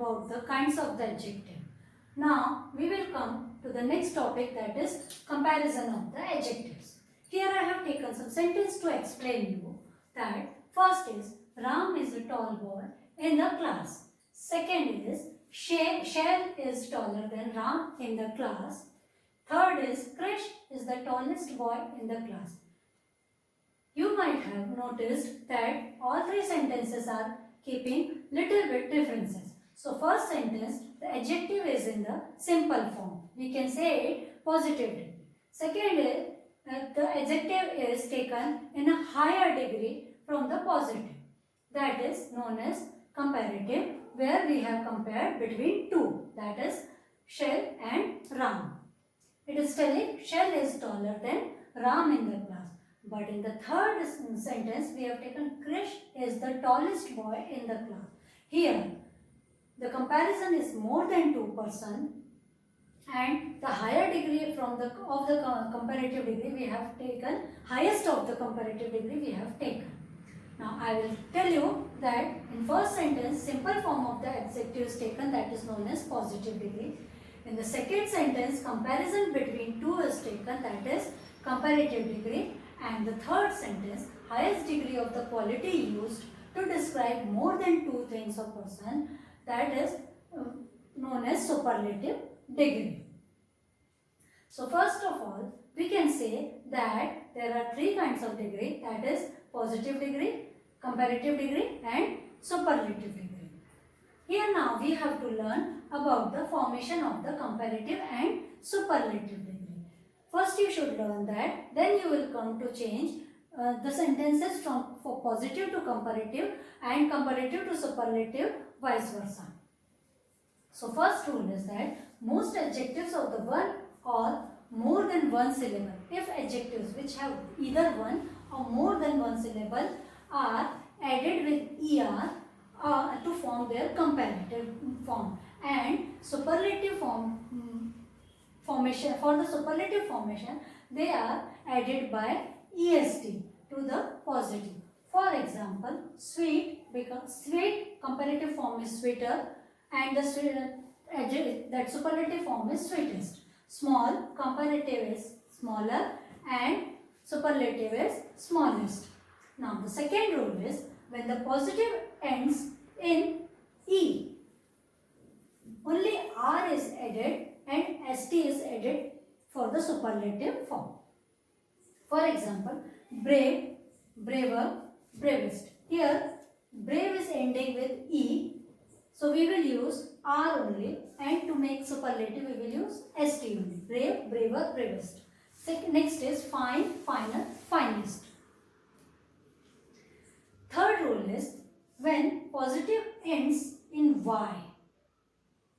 about the kinds of the adjective. Now we will come to the next topic, that is comparison of the adjectives. Here I have taken some sentence to explain you that first is Ram is a tall boy in the class. Second is Shell is taller than Ram in the class. Third is Krish is the tallest boy in the class. You might have noticed that all three sentences are keeping little bit differences. So first sentence, the adjective is in the simple form. We can say it positively. Second is the adjective is taken in a higher degree from the positive. That is known as comparative, where we have compared between two, that is Shell and Ram. It is telling Shell is taller than Ram in the class. But in the third sentence, we have taken Krish is the tallest boy in the class. Here, the comparison is more than 2%, and the higher degree of the comparative degree we have taken, highest of the comparative degree we have taken. Now I will tell you that in first sentence, simple form of the adjective is taken, that is known as positive degree. In the second sentence, comparison between two is taken, that is comparative degree. And the third sentence, highest degree of the quality used to describe more than two things of person, that is known as superlative degree. So first of all, we can say that there are three kinds of degree, that is positive degree, comparative degree and superlative degree. Here now we have to learn about the formation of the comparative and superlative degree. First you should learn that, then you will come to change the sentences from positive to comparative and comparative to superlative, vice versa. So first rule is that most adjectives of the one or more than one syllable, if adjectives which have either one or more than one syllable are added with er to form their comparative form, and superlative formation, for the superlative formation they are added by est to the positive. For example, sweet, because sweet comparative form is sweeter and the that superlative form is sweetest. Small comparative is smaller and superlative is smallest. Now the second rule is, when the positive ends in e, only r is added and st is added for the superlative form. For example, brave, braver, bravest. Here brave is ending with e, so we will use r only, and to make superlative we will use st only. Brave, braver, bravest. Next is fine, finer, finest. Third rule is, when positive ends in y,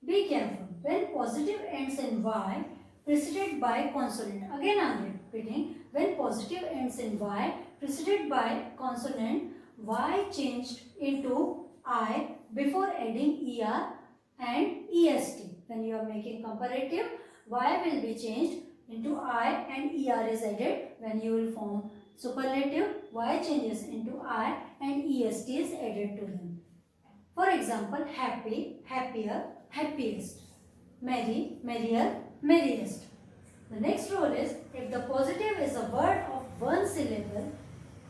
be careful. When positive ends in y preceded by consonant, again I am repeating, when positive ends in y preceded by consonant, y changed into I before adding er and est. When you are making comparative, y will be changed into I and er is added. When you will form superlative, y changes into I and est is added to them. For example, happy, happier, happiest. Merry, merrier, merriest. The next rule is, if the positive is a word of one syllable,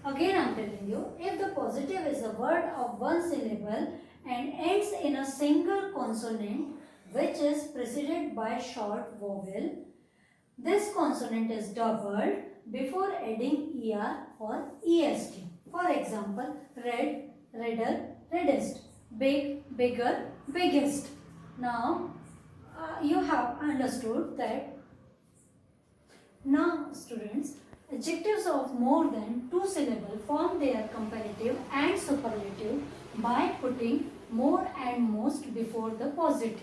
again I am telling you, if the positive is a word of one syllable and ends in a single consonant which is preceded by short vowel, this consonant is doubled before adding er or est. For example, red, redder, reddest. Big, bigger, biggest. Now you have understood that. Now students, adjectives of more than two syllables form their comparative and superlative by putting more and most before the positive.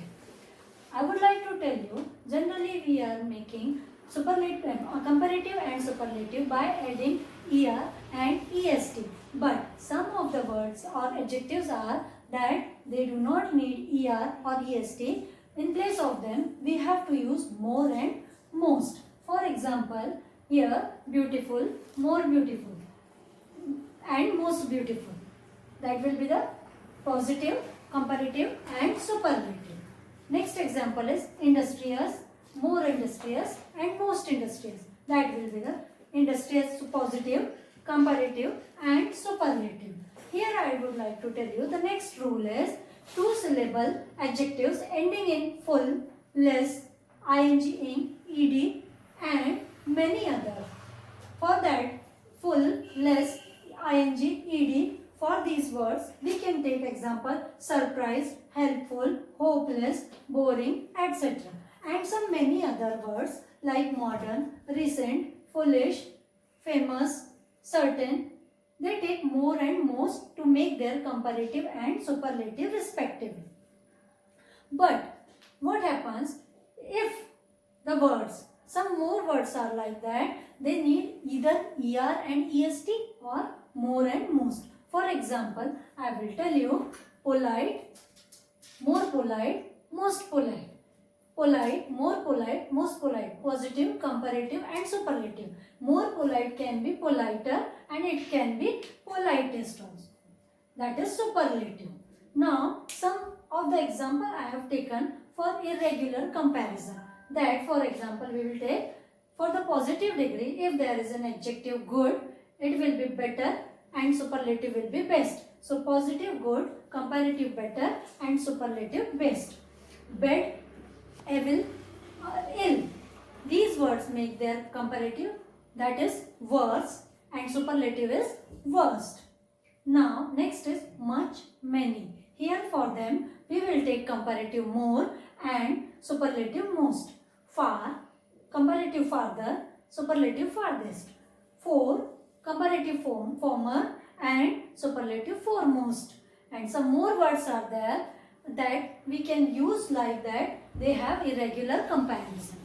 I would like to tell you, generally we are making comparative and superlative by adding er and est, but some of the words or adjectives are that they do not need er or est. In place of them, we have to use more and most. For example, here beautiful, more beautiful and most beautiful. That will be the positive comparative and superlative. Next example is industrious, more industrious and most industrious. That will be the industrious positive, comparative and superlative. Here I would like to tell you the next rule is two syllable adjectives ending in full, less, ing, ing, ed and many other. For that full, less, ing, ed, for these words we can take example surprised, helpful, hopeless, boring, etc. And some many other words like modern, recent, foolish, famous, certain. They take more and most to make their comparative and superlative respectively. But what happens if the words, some more words are like that, they need either er and est or more and most. For example, I will tell you polite, more polite, most polite. Polite, more polite, most polite, positive, comparative and superlative. More polite can be politer and it can be politest also. That is superlative. Now, some of the example I have taken for irregular comparison. That for example we will take for the positive degree, if there is an adjective good, it will be better and superlative will be best. So positive good, comparative better and superlative best. Bed, evil, ill. These words make their comparative, that is worse, and superlative is worst. Now next is much, many. Here for them we will take comparative more and superlative most. Far, comparative farther, superlative farthest. For, comparative former and superlative foremost. And some more words are there that we can use like that. They have irregular comparison.